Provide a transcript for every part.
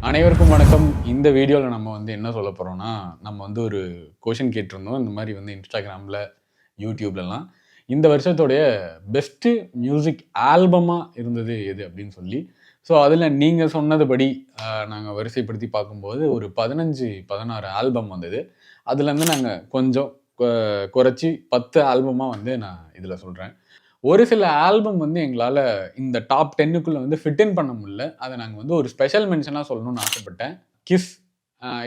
அனைவருக்கும் வணக்கம். இந்த வீடியோவில் நம்ம என்ன சொல்ல போகிறோம்னா, நம்ம ஒரு கொஷின் கேட்டிருந்தோம். இந்த மாதிரி இன்ஸ்டாகிராமில், யூடியூப்லலாம் இந்த வருஷத்துடைய பெஸ்ட்டு மியூசிக் ஆல்பமாக இருந்தது எது அப்படின்னு சொல்லி. ஸோ அதில் நீங்கள் சொன்னதுபடி நாங்கள் வரிசைப்படுத்தி பார்க்கும்போது ஒரு 15, 16 ஆல்பம் வந்தது. அதுலேருந்து நாங்கள் கொஞ்சம் குறைச்சி 10 ஆல்பமாக நான் இதில் சொல்கிறேன். ஒரு சில ஆல்பம் எங்களால இந்த டாப் 10க்குள்ள ஃபிட் இன் பண்ண முடியல. அத நாங்க ஒரு ஸ்பெஷல் மென்ஷனா சொல்லணும்னு ஆசைப்பட்டேன். கிஸ்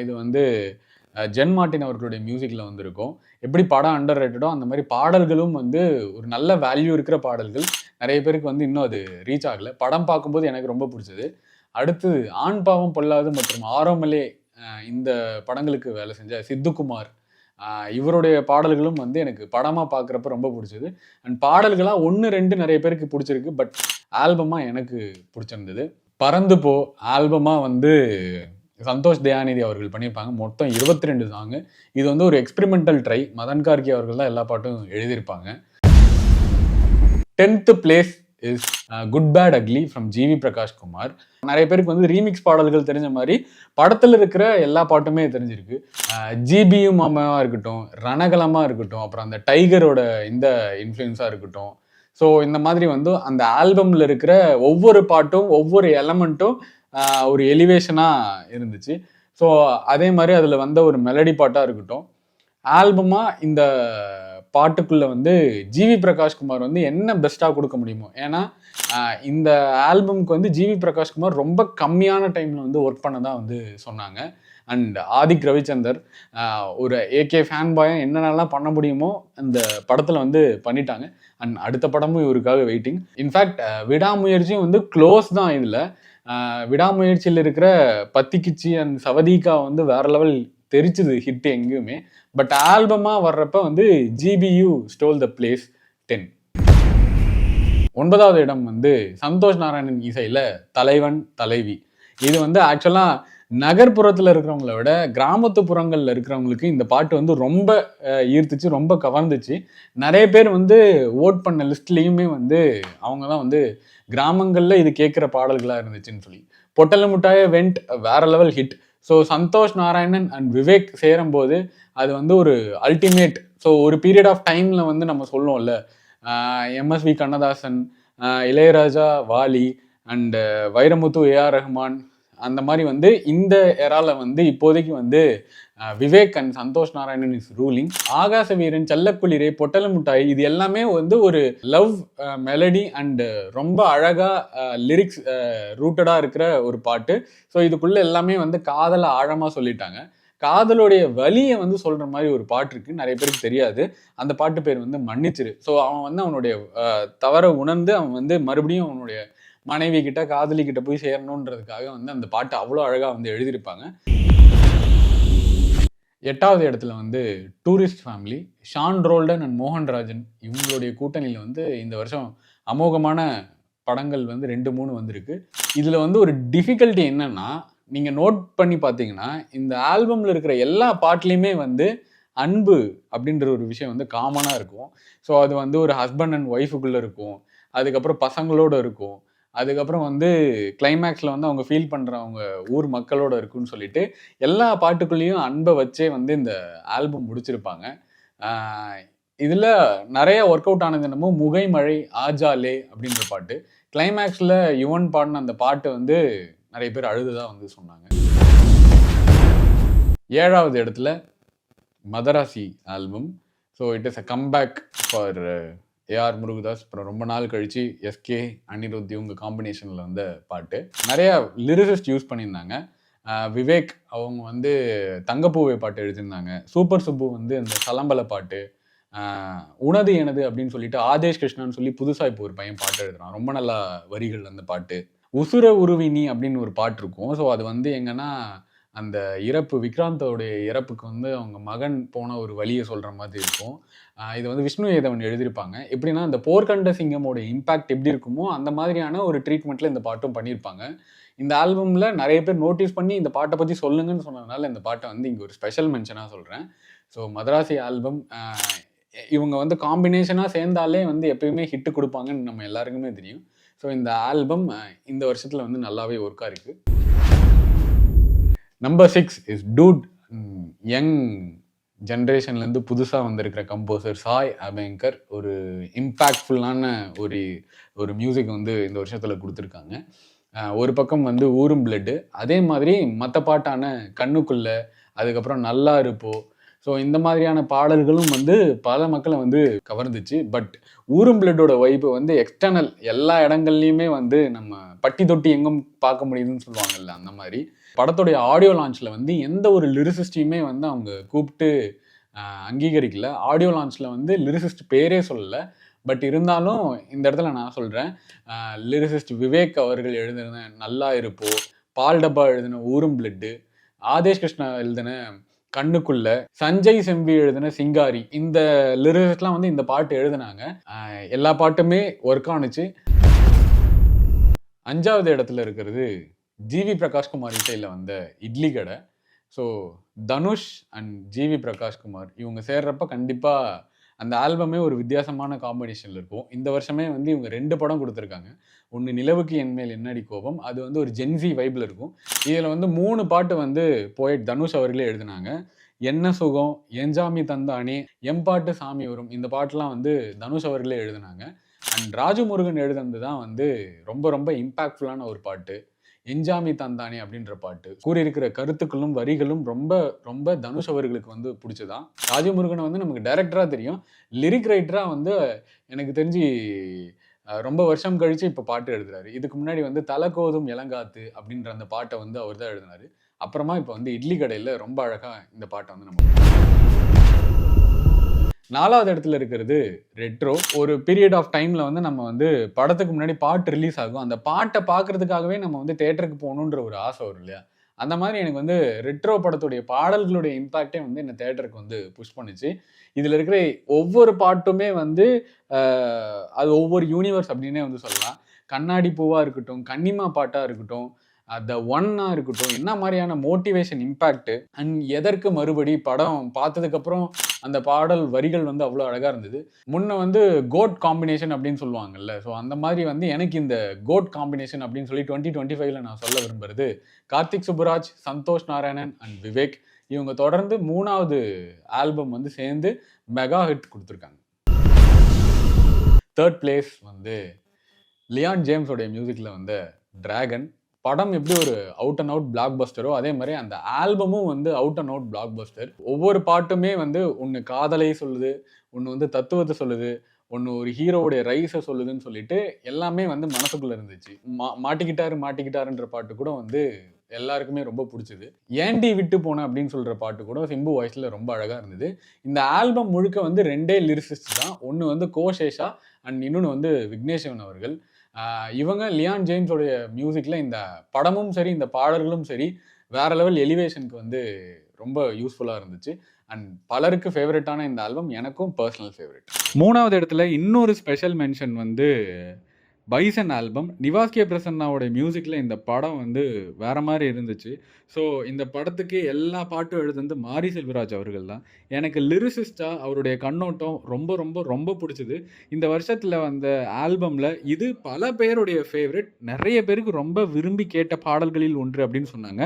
இது ஜென் மார்ட்டின் அவர்களுடைய மியூசிக்ல வந்திருக்கும். எப்படி படம் அண்டர் ரேட்டடோ அந்த மாரி பாடல்களும் ஒரு நல்ல வேல்யூ இருக்கிற பாடல்கள். நெறைய பேருக்கு இன்னும் அது ரீச் ஆகல. படம் பார்க்கும்போது எனக்கு ரொம்ப புடிச்சது. அடுத்து ஆண் பாவம் பொல்லாது மற்றும் ஆரோமலே இந்த படங்களுக்கு வேலை செஞ்ச சித்துக்குமார் இவருடைய பாடல்களும் எனக்கு படமா பார்க்குறப்ப ரொம்ப பிடிச்சது. அண்ட் பாடல்களா 1, 2 நெறைய பேருக்கு பிடிச்சிருக்கு. பட் ஆல்பமா எனக்கு பிடிச்சிருந்தது. பறந்து போ ஆல்பமா சந்தோஷ் தயாநிதி அவர்கள் பண்ணியிருப்பாங்க. மொத்தம் 22 சாங்கு. இது ஒரு எக்ஸ்பெரிமெண்டல் ட்ரை. மதன் கார்கி அவர்கள் தான் எல்லா பாட்டும் எழுதியிருப்பாங்க. 10th place is good bad ugly from GV Prakash Kumar. நிறைய பேருக்கு ரீமிக்ஸ் பாடல்கள் தெரிஞ்ச மாதிரி படத்தில் இருக்கிற எல்லா பாட்டுமே தெரிஞ்சிருக்கு. ஜிபியு மாமாவா இருக்கட்டும், ரணகலமாக இருக்கட்டும், அப்புறம் அந்த டைகரோட இந்த இன்ஃப்ளூயன்ஸாக இருக்கட்டும். ஸோ இந்த மாதிரி அந்த ஆல்பமில் இருக்கிற ஒவ்வொரு பாட்டும் ஒவ்வொரு எலமெண்ட்டும் ஒரு எலிவேஷனாக இருந்துச்சு. ஸோ அதே மாதிரி அதில் வந்த ஒரு மெலடி பாட்டாக இருக்கட்டும், ஆல்பமாக இந்த பாட்டுக்குள்ளே ஜிவி பிரகாஷ்குமார் என்ன பெஸ்ட்டாக கொடுக்க முடியுமோ. ஏன்னா இந்த ஆல்பம்க்கு ஜிவி பிரகாஷ்குமார் ரொம்ப கம்மியான டைமில் ஒர்க் பண்ணதான் சொன்னாங்க. அண்ட் ஆதிக் ரவிச்சந்தர் ஒரு ஏகே ஃபேன் பாயம் என்னென்னலாம் பண்ண முடியுமோ அந்த படத்தில் பண்ணிட்டாங்க. அண்ட் அடுத்த படமும் இவருக்காக வெயிட்டிங். இன்ஃபேக்ட் விடாமுயற்சியும் க்ளோஸ் தான். இதில் விடாமுயற்சியில் இருக்கிற பத்திக்கிச்சி அண்ட் சவதீகா வேற லெவல் தெரிச்சுது ஹிட் எங்கேயுமே. பட் ஆல்பமாக வர்றப்ப ஜிபியு ஸ்டோல் த பிளேஸ் 10. 9வது இடம் சந்தோஷ் நாராயணன் இசையில் தலைவன் தலைவி. இது ஆக்சுவலாக நகர்ப்புறத்தில் இருக்கிறவங்கள விட கிராமத்துப்புறங்களில் இருக்கிறவங்களுக்கு இந்த பாட்டு ரொம்ப ஈர்த்துச்சு, ரொம்ப கவர்ந்துச்சு. நிறைய பேர் ஓட் பண்ண லிஸ்ட்லேயுமே அவங்க தான் கிராமங்களில் இது கேட்குற பாடல்களாக இருந்துச்சுன்னு சொல்லி. பொட்டல முட்டாய வெண்ட் வேற level hit. So Santhosh Narayanan and Vivek சேரும்போது அது ஒரு அல்டிமேட். ஸோ ஒரு பீரியட் ஆஃப் டைமில் நம்ம சொல்லுவோம்ல, எம்எஸ்வி கண்ணதாசன், இளையராஜா, வாலி அண்ட் வைரமுத்து, ஏஆர் ரஹ்மான், அந்த மாதிரி இந்த எரால இப்போதைக்கு Vivek and Santhosh Narayanan is ruling. Aagasa Veeran, செல்லக்குளிரே, பொட்டல முட்டாய் இது எல்லாமே ஒரு லவ் மெலடி அண்ட் ரொம்ப அழகா லிரிக்ஸ் ரூட்டடா இருக்கிற ஒரு பாட்டு. ஸோ இதுக்குள்ள எல்லாமே காதலை ஆழமா சொல்லிட்டாங்க. காதலுடைய வலியை சொல்ற மாதிரி ஒரு பாட்டு இருக்கு. நிறைய பேருக்கு தெரியாது. அந்த பாட்டு பேர் மன்னிச்சிரு. ஸோ அவன் அவனுடைய தவறை உணர்ந்து அவன் மறுபடியும் அவனுடைய மனைவி கிட்ட, காதலி கிட்ட போய் சேரணுன்றதுக்காக அந்த பாட்டு அவ்வளோ அழகா எழுதியிருப்பாங்க. 8வது இடத்துல tourist family, Sean Roldan and Mohanrajan இவங்களுடைய கூட்டணியில் இந்த வருஷம் அமோகமான படங்கள் 2, 3 வந்திருக்கு. இதில் ஒரு டிஃபிகல்ட்டி என்னன்னா, நீங்கள் நோட் பண்ணி பார்த்தீங்கன்னா இந்த ஆல்பமில் இருக்கிற எல்லா பாட்டுலேயுமே அன்பு அப்படின்ற ஒரு விஷயம் காமனாக இருக்கும். ஸோ அது ஒரு ஹஸ்பண்ட் அண்ட் ஒய்ஃபுக்குள்ளே இருக்கும், அதுக்கப்புறம் பசங்களோட இருக்கும், அதுக்கப்புறம் கிளைமேக்ஸில் அவங்க ஃபீல் பண்ணுற அவங்க ஊர் மக்களோட இருக்குன்னு சொல்லிட்டு எல்லா பாட்டுக்குள்ளேயும் அன்பை வச்சே இந்த ஆல்பம் முடிச்சிருப்பாங்க. இதில் நிறைய ஒர்க் அவுட் ஆனது என்னமோ முகை மழை ஆஜாலே அப்படின்ற பாட்டு. கிளைமேக்ஸில் யுவன் பாடின அந்த பாட்டு நிறைய பேர் அழுதுதான் சொன்னாங்க. 7வது இடத்துல Madharasi album. So it is a comeback for AR Murugadoss. அப்புறம் ரொம்ப நாள் கழிச்சு எஸ்கே, அனிருத் இவங்க காம்பினேஷனில் வந்த பாட்டு. நிறையா லிரிசிஸ்ட் யூஸ் பண்ணியிருந்தாங்க. விவேக் அவங்க தங்கப்பூவை பாட்டு எழுதியிருந்தாங்க. சூப்பர் சுப்பு அந்த சலம்பல பாட்டு, உனது எனது அப்படின்னு சொல்லிட்டு ஆதேஷ் கிருஷ்ணான்னு சொல்லி புதுசாக இப்போ ஒரு பையன் பாட்டு எழுதுறான். ரொம்ப நல்லா வரிகள் அந்த பாட்டு. உசுர உருவினி அப்படின்னு ஒரு பாட்டு இருக்கும். ஸோ அது எங்கன்னா அந்த இறப்பு, விக்ராந்தோடைய இறப்புக்கு அவங்க மகன் போன ஒரு வழியை சொல்கிற மாதிரி இருக்கும். இது விஷ்ணு ஏதவன் எழுதியிருப்பாங்க. எப்படின்னா அந்த போர்க்கண்ட சிங்கமோட இம்பேக்ட் எப்படி இருக்குமோ அந்த மாதிரியான ஒரு ட்ரீட்மெண்ட்டில் இந்த பாட்டும் பண்ணியிருப்பாங்க. இந்த ஆல்பமில் நிறைய பேர் நோட்டீஸ் பண்ணி இந்த பாட்டை பற்றி சொல்லுங்கன்னு சொன்னதுனால இந்த பாட்டை இங்கே ஒரு ஸ்பெஷல் மென்ஷனாக சொல்கிறேன். ஸோ மதராசி ஆல்பம் இவங்க காம்பினேஷனாக சேர்ந்தாலே எப்பயுமே ஹிட்டு கொடுப்பாங்கன்னு நம்ம எல்லாருக்குமே தெரியும். ஸோ இந்த ஆல்பம் இந்த வருஷத்தில் நல்லாவே ஒர்க்காக இருக்குது. Number 6 is dude. யங் ஜென்ரேஷன்லேருந்து புதுசாக வந்திருக்கிற கம்போசர் சாய் அபயங்கர் ஒரு இம்பேக்ட்ஃபுல்லான ஒரு ஒரு மியூசிக் வந்து இந்த வருஷத்தில் கொடுத்துருக்காங்க. ஒரு பக்கம் வந்து ஊரும் பிளட்டு, அதே மாதிரி மற்ற பாட்டான கண்ணுக்குள்ள, அதுக்கப்புறம் நல்லா இருப்போ, ஸோ இந்த மாதிரியான பாடல்களும் வந்து பல மக்களை வந்து கவர்ந்துச்சு. பட் ஊரும் பிளட்டோட வைப்பு வந்து எக்ஸ்டர்னல் எல்லா இடங்கள்லையுமே வந்து நம்ம பட்டி தொட்டி எங்கும் பார்க்க முடியுதுன்னு சொல்லுவாங்கல்ல, அந்த மாதிரி படத்துடைய ஆடியோ லான்ச்சில் வந்து எந்த ஒரு லிரிசிஸ்டையுமே வந்து அவங்க கூப்பிட்டு அங்கீகரிக்கல. ஆடியோ லான்ச்சில் வந்து லிரிசிஸ்ட் பேரே சொல்லலை. பட் இருந்தாலும் இந்த இடத்துல நான் சொல்கிறேன், லிரிசிஸ்ட் விவேக் அவர்கள் எழுதின நல்லா இருப்போ, பால் டப்பா எழுதின ஊரும் பிளட்டு, ஆதேஷ் கிருஷ்ணா எழுதின கண்ணுக்குள்ள, சஞ்சய் செம்பி எழுதின சிங்காரி, இந்த லிரிக்ஸ்லாம் வந்து இந்த பாட்டு எழுதினாங்க. எல்லா பாட்டுமே ஒர்க் ஆனுச்சு. 5வது இடத்துல இருக்கிறது ஜிவி பிரகாஷ்குமார் இசையில் வந்த இட்லி கடை. ஸோ தனுஷ் அண்ட் ஜிவி பிரகாஷ்குமார் இவங்க சேர்றப்ப கண்டிப்பாக அந்த ஆல்பமே ஒரு வித்தியாசமான காம்பினேஷனில் இருக்கும். இந்த வருஷமே வந்து இவங்க 2 படம் கொடுத்துருக்காங்க. ஒன்று நிலவுக்கு என்மேல் என்னடி கோபம், அது வந்து ஒரு ஜென்சி வைப்பில் இருக்கும். இதில் வந்து 3 பாட்டு வந்து போயட் தனுஷ் அவர்களே எழுதினாங்க. என்ன சுகம், என்ஜாமி தந்தானே, எம்பாட்டு சாமி வரும், இந்த பாட்டுலாம் வந்து தனுஷ் அவர்களே எழுதினாங்க. அண்ட் ராஜமுருகன் எழுதுனது தான் வந்து ரொம்ப ரொம்ப இம்பேக்ட்ஃபுல்லான ஒரு பாட்டு, என்ஜாமி தந்தானே அப்படின்ற பாட்டு. கூறியிருக்கிற கருத்துக்களும் வரிகளும் ரொம்ப ரொம்ப தனுஷ் அவர்களுக்கு வந்து பிடிச்சதான். ராஜமுருகனை வந்து நமக்கு டைரக்டராக தெரியும், லிரிக் ரைட்டராக வந்து எனக்கு தெரிஞ்சு ரொம்ப வருஷம் கழிச்சு இப்போ பாட்டு எழுதுறாரு. இதுக்கு முன்னாடி வந்து தலகோதும் இளங்காத்து அப்படின்ற அந்த பாட்டை வந்து அவர் தான் எழுதினாரு. அப்புறமா இப்போ வந்து இட்லி கடையில் ரொம்ப அழகாக இந்த பாட்டை வந்து நம்ம 4வது இடத்துல இருக்கிறது ரெட்ரோ. ஒரு பீரியட் ஆஃப் டைமில் வந்து நம்ம வந்து படத்துக்கு முன்னாடி பாட்டு ரிலீஸ் ஆகும், அந்த பாட்டை பார்க்கறதுக்காகவே நம்ம வந்து தேட்டருக்கு போகணுன்ற ஒரு ஆசை வரும் இல்லையா? அந்த மாதிரி எனக்கு வந்து ரெட்ரோ படத்துடைய பாடல்களுடைய இம்பாக்டே வந்து என்னை தேட்டருக்கு வந்து புஷ் பண்ணுச்சு. இதில் இருக்கிற ஒவ்வொரு பாட்டுமே வந்து அது ஒவ்வொரு யூனிவர்ஸ் அப்படின்னே வந்து சொல்லலாம். கண்ணாடி பூவாக இருக்கட்டும், கன்னிமா பாட்டாக இருக்கட்டும், த ஒன்னா இருக்கட்டும், என்ன மாதிரியான மோட்டிவேஷன் இம்பேக்ட் அண்ட் எதற்கு மறுபடி படம் பார்த்ததுக்கப்புறம் அந்த பாடல் வரிகள் வந்து அவ்வளோ அழகாக இருந்தது. முன்ன வந்து கோட் காம்பினேஷன் அப்படின்னு சொல்லுவாங்கல்ல, ஸோ அந்த மாதிரி வந்து எனக்கு இந்த கோட் காம்பினேஷன் அப்படின்னு சொல்லி 2025ல் நான் சொல்ல விரும்புறது கார்த்திக் சுப்புராஜ், சந்தோஷ் நாராயணன் அண்ட் விவேக் இவங்க தொடர்ந்து 3வது ஆல்பம் வந்து சேர்ந்து மெகா ஹிட் கொடுத்துருக்காங்க. 3rd பிளேஸ் வந்து லியான் ஜேம்ஸோடைய மியூசிக்கில் வந்த டிராகன். படம் எப்படி ஒரு அவுட் அண்ட் அவுட் பிளாக் பஸ்டரோ அதே மாதிரி அந்த ஆல்பமும் வந்து out and out black Bastar. ஒவ்வொரு பாட்டுமே வந்து ஒன்று காதலை சொல்லுது, ஒன்று வந்து தத்துவத்தை சொல்லுது, ஒன்று ஒரு ஹீரோவுடைய ரைஸை சொல்லுதுன்னு சொல்லிட்டு எல்லாமே வந்து மனசுக்குள்ள இருந்துச்சு. மாட்டிக்கிட்டாருன்ற பாட்டு கூட வந்து எல்லாருக்குமே ரொம்ப பிடிச்சது. ஏண்டி விட்டு போன அப்படின்னு சொல்ற பாட்டு கூட சிம்பு வாய்ஸ்ல ரொம்ப அழகா இருந்தது. இந்த ஆல்பம் முழுக்க வந்து 2 லிரிசிஸ்ட் தான். ஒன்று வந்து கோஷேஷா அண்ட் இன்னொன்று வந்து விக்னேஸ்வரன் அவர்கள். இவங்க லியான் ஜேம்ஸோடைய மியூசிக்ல இந்த படமும் சரி இந்த பாடல்களும் சரி வேற லெவல் எலிவேஷனுக்கு வந்து ரொம்ப யூஸ்ஃபுல்லாக இருந்துச்சு. அண்ட் பலருக்கு ஃபேவரட்டான இந்த ஆல்பம் எனக்கும் பர்சனல் ஃபேவரட். 3வது இடத்துல இன்னொரு ஸ்பெஷல் மென்ஷன் வந்து பைசன் ஆல்பம். நிவாஸ் கே பிரசன்னாவோட மியூசிக்கில் இந்த படம் வந்து வேற மாதிரி இருந்துச்சு. ஸோ இந்த படத்துக்கு எல்லா பாட்டும் எழுதுந்து மாரி செல்வராஜ் அவர்கள் தான். எனக்கு லிரிசிஸ்டாக அவருடைய கண்ணோட்டம் ரொம்ப ரொம்ப ரொம்ப பிடிச்சது. இந்த வருஷத்தில் வந்த ஆல்பமில் இது பல பேருடைய ஃபேவரட், நிறைய பேருக்கு ரொம்ப விரும்பி கேட்ட பாடல்களில் ஒன்று அப்படின்னு சொன்னாங்க.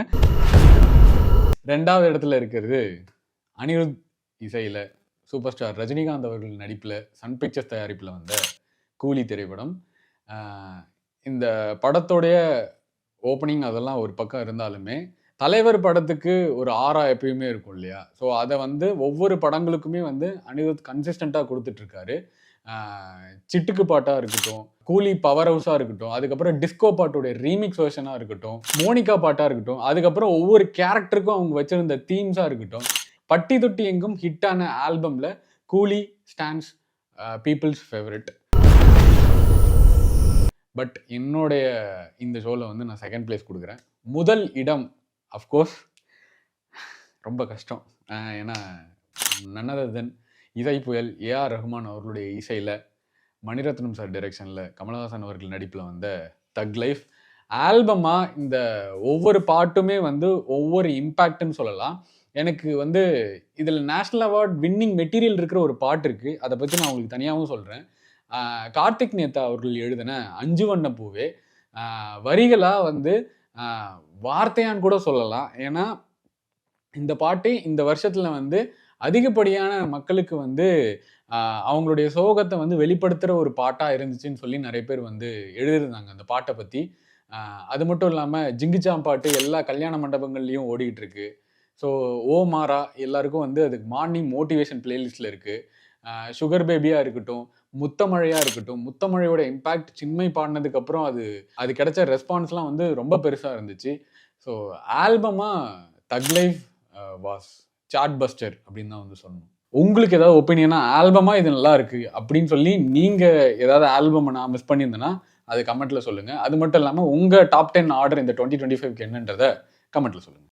2வது இடத்துல இருக்கிறது அனிருத் இசையில் சூப்பர் ஸ்டார் ரஜினிகாந்த் அவர்கள் நடிப்பில் சன் பிக்சர்ஸ் தயாரிப்பில் வந்த கூலி திரைப்படம். இந்த படத்தோடைய ஓப்பனிங் அதெல்லாம் ஒரு பக்கம் இருந்தாலுமே தலைவர் படத்துக்கு ஒரு ஆரா எப்பயுமே இருக்கும் இல்லையா? ஸோ அதை வந்து ஒவ்வொரு படங்களுக்குமே வந்து அனிருத் கன்சிஸ்டண்ட்டாக கொடுத்துட்ருக்காரு. சிட்டுக்கு பாட்டாக இருக்கட்டும், கூலி பவர் ஹவுஸாக இருக்கட்டும், அதுக்கப்புறம் டிஸ்கோ பாட்டோடைய ரீமிக்ஸ் வெர்ஷனாக இருக்கட்டும், மோனிகா பாட்டாக இருக்கட்டும், அதுக்கப்புறம் ஒவ்வொரு கேரக்டருக்கும் அவங்க வச்சிருந்த தீம்ஸாக இருக்கட்டும், பட்டி தொட்டி எங்கும் ஹிட்டான ஆல்பமில் கூலி ஸ்டாண்ட்ஸ் பீப்புள்ஸ் ஃபேவரட். பட் என்னுடைய இந்த ஷோவில் வந்து நான் 2nd பிளேஸ் கொடுக்குறேன். முதல் இடம் அஃப்கோர்ஸ் ரொம்ப கஷ்டம். ஏன்னா none other than இசை புயல் ஏஆர் ரஹ்மான் அவர்களுடைய இசையில் மணிரத்னம் சார் டைரக்ஷனில் கமலஹாசன் அவர்கள் நடிப்பில் வந்த தக் லைஃப் ஆல்பமாக இந்த ஒவ்வொரு பாட்டுமே வந்து ஒவ்வொரு இம்பேக்ட்னு சொல்லலாம். எனக்கு வந்து இதில் நேஷ்னல் அவார்ட் வின்னிங் மெட்டீரியல் இருக்கிற ஒரு பாட்டு இருக்குது, அதை பற்றி நான் உங்களுக்கு தனியாகவும் சொல்கிறேன். கார்த்திக் நேத்தா அவர்கள் எழுதின 5 வண்ண பூவே வரிகளாக வந்து வார்த்தையான்னு கூட சொல்லலாம். ஏன்னா இந்த பாட்டு இந்த வருஷத்துல வந்து அதிகப்படியான மக்களுக்கு வந்து அவங்களுடைய சோகத்தை வந்து வெளிப்படுத்துற ஒரு பாட்டா இருந்துச்சுன்னு சொல்லி நிறைய பேர் வந்து எழுதியிருந்தாங்க அந்த பாட்டை பத்தி. அது மட்டும் இல்லாம ஜிங்கிச்சாம் பாட்டு எல்லா கல்யாண மண்டபங்கள்லயும் ஓடிக்கிட்டு இருக்கு. ஸோ ஓ மாறா எல்லாருக்கும் வந்து அதுக்கு மார்னிங் மோட்டிவேஷன் பிளேலிஸ்ட்ல இருக்கு. சுகர் பேபியா இருக்கட்டும், முத்தமழையா இருக்கட்டும், முத்தமழையோட இம்பாக்ட் சின்மை பாடுனதுக்கு அப்புறம் அது அது கிடைச்ச ரெஸ்பான்ஸ்லாம் வந்து ரொம்ப பெருசா இருந்துச்சு. ஸோ ஆல்பமா தக் லைஃப் வாஸ் சார்ட் பஸ்டர் அப்படின்னு தான் வந்து சொல்லணும். உங்களுக்கு ஏதாவது ஒப்பீனியனா ஆல்பமா இது நல்லா இருக்கு அப்படின்னு சொல்லி நீங்க ஏதாவது ஆல்பம் நான் மிஸ் பண்ணியிருந்தேன்னா அது கமெண்ட்ல சொல்லுங்க. அது மட்டும் இல்லாம உங்க டாப் 10 ஆர்டர் இந்த 2025க்கு என்னன்றத கமெண்ட்ல சொல்லுங்க.